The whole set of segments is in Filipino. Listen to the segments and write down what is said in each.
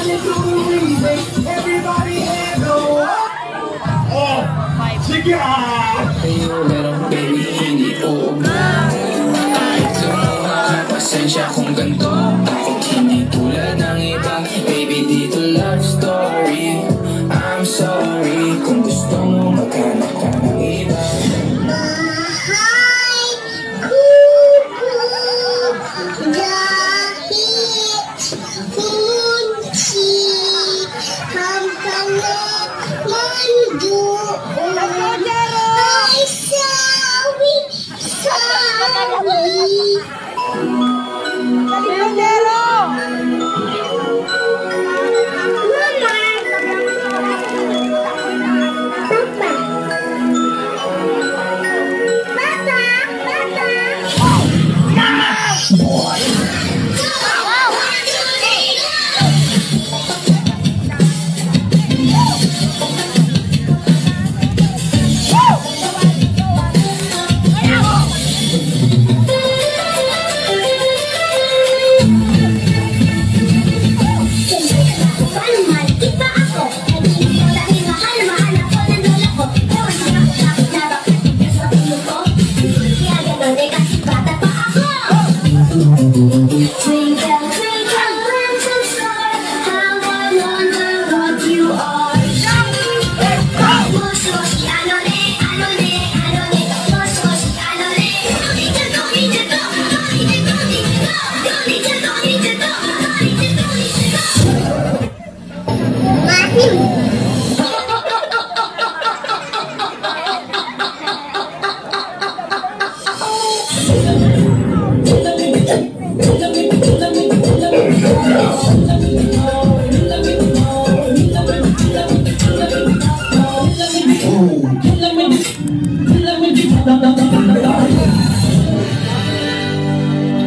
Everybody hands up! Oh, sige! Pero baby, hindi ko kahit lumuha, pasensya kung ganito. Bakit hindi tulad ng iba? Baby, dito love story. I'm sorry kung gusto mo maghanap ka ng iba.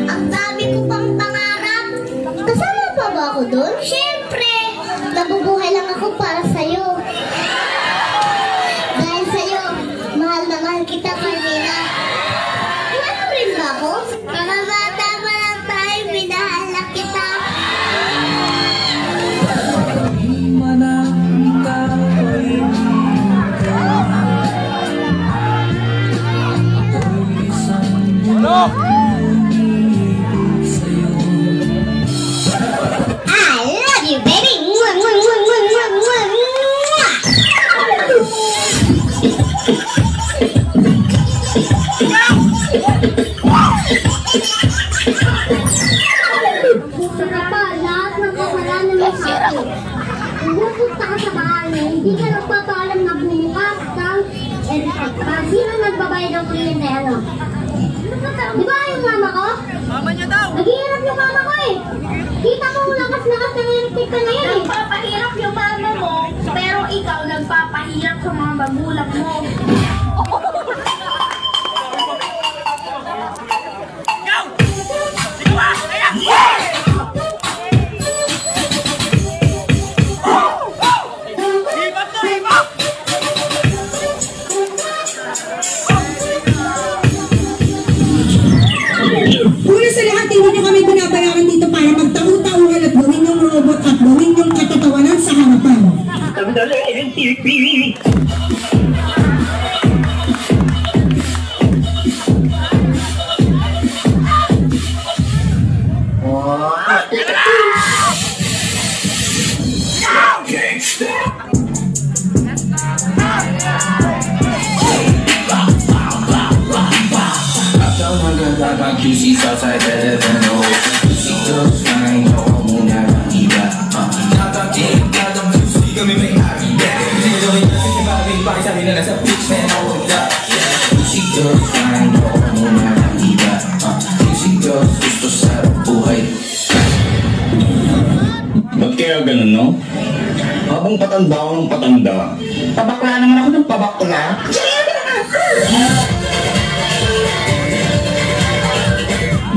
Ang dami ko pang pangarap. Kasama pa ba ako doon? Siyempre! Nabubuhay lang ako para sa'yo. Dahil sa'yo, mahal na mahal kita, Carmina. Ano rin ba ako? Mga bata pa lang tayo, minahal na kita. Hindi ka nagpapaalam na bumukas kang sino nagbabayad ng kliyente, ano? Di ba yung mama ko? Mama niya daw! Naghihirap yung mama ko eh! Kita ko lakas-lakas ng electric ka na yan eh! Nagpapahirap yung mama mo, pero ikaw nagpapahirap sa mga magulang mo. Go! Sige ba? Kaya! Una sa lahat, hindi nyo kami binabayaran dito para magtahu-tahuhan at gawin yung robot at gawin yung katatawanan sa harapan. QC's outside heaven, oh QC girls flying, ako muna ng iba Nakakakilig ka ng QC, kami may happy day Sinilawin natin si Bobby, pakisabi na nasa pitch na nawala QC girls flying, ako muna ng iba QC girls, gusto sa buhay. Ba't kaya ganun, no? Habang patanda ako ng patanda, pabakla naman ako ng pabakla.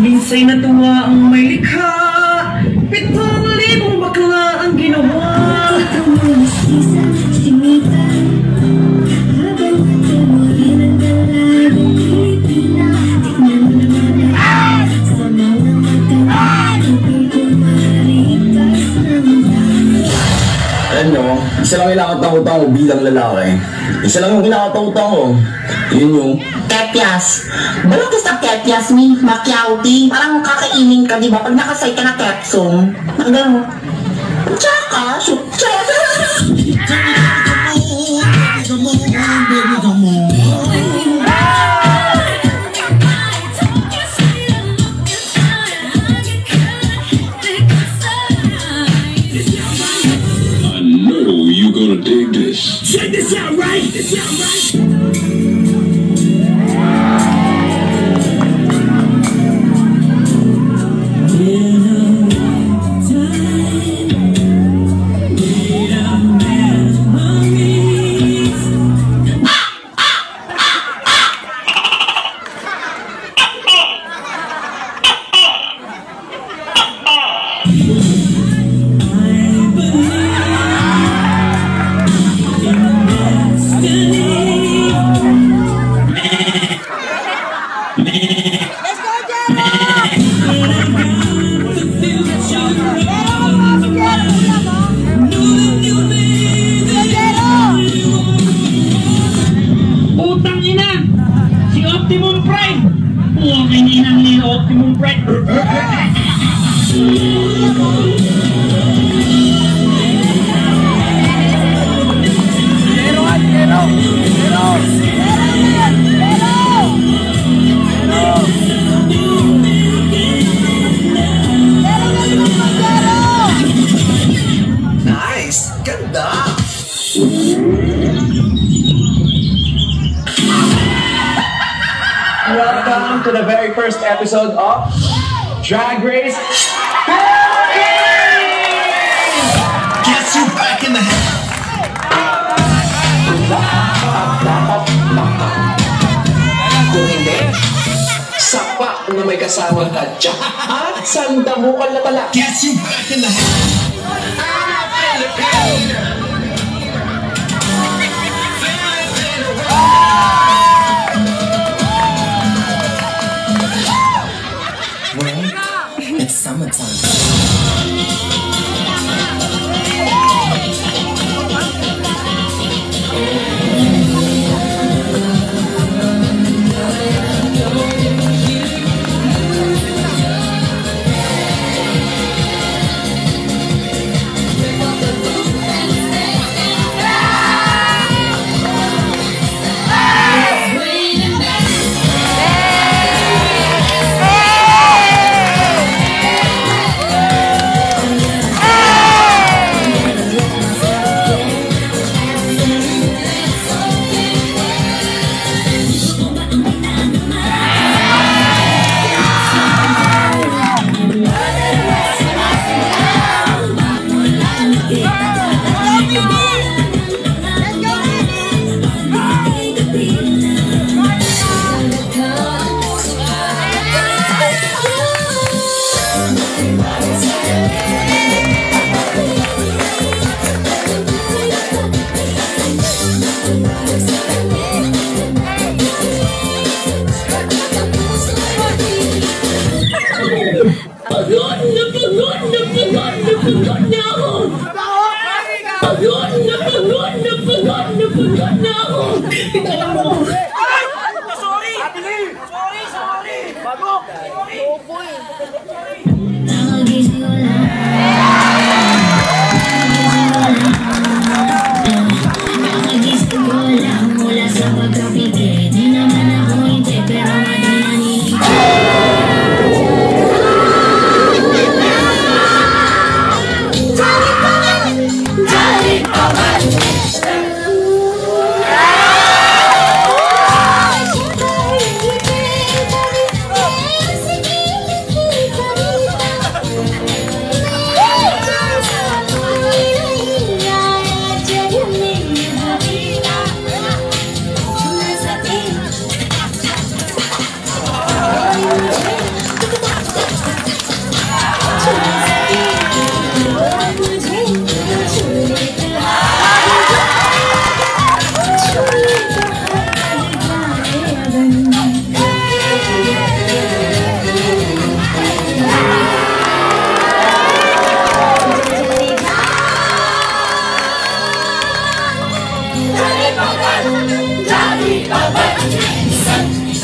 Minsa'y natuwa ang may likha, 7,000 bakla ang ginawa. Alam nyo, isa lang yung kinakatakutan ko bilang lalaki. Isa lang yung kinakatakutan ko. Yun yung... Kepias. Balong sa kepias, mi. Makyauti. Parang kakainin ka, di ba? Pag nakasay ka na kepsum. Nakagano. Tsaka, shoot, tsaka. You're gonna dig this. Check this out, right? Utang ina! Si Optimum Prime! Huwag ininang ni Optimum Prime! Nice! Ganda! Welcome to the very first episode of Drag Race Gets you back in the head! Kung hindi, sapa na may kasama ka dyan. At sandamukan na pala. Gets you back in the head! It's summertime.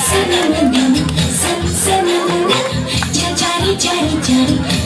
Sana-sana, sana-sana, jari-jari, jari-jari.